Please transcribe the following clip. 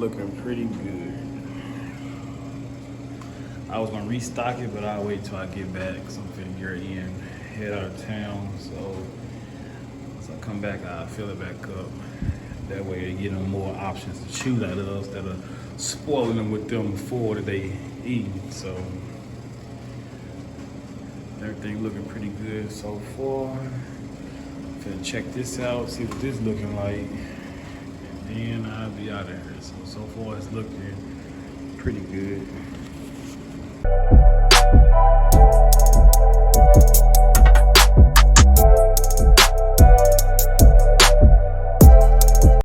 looking pretty good. I was gonna restock it, but I'll wait till I get back because I'm finna get in, head out of town. So once I come back, I'll fill it back up. That way they get them more options to choose out of instead of spoiling them with them four that they eat. So everything looking pretty good so far. Finna check this out, see what this looking like, and I'll be out of here. So far it's looking pretty good.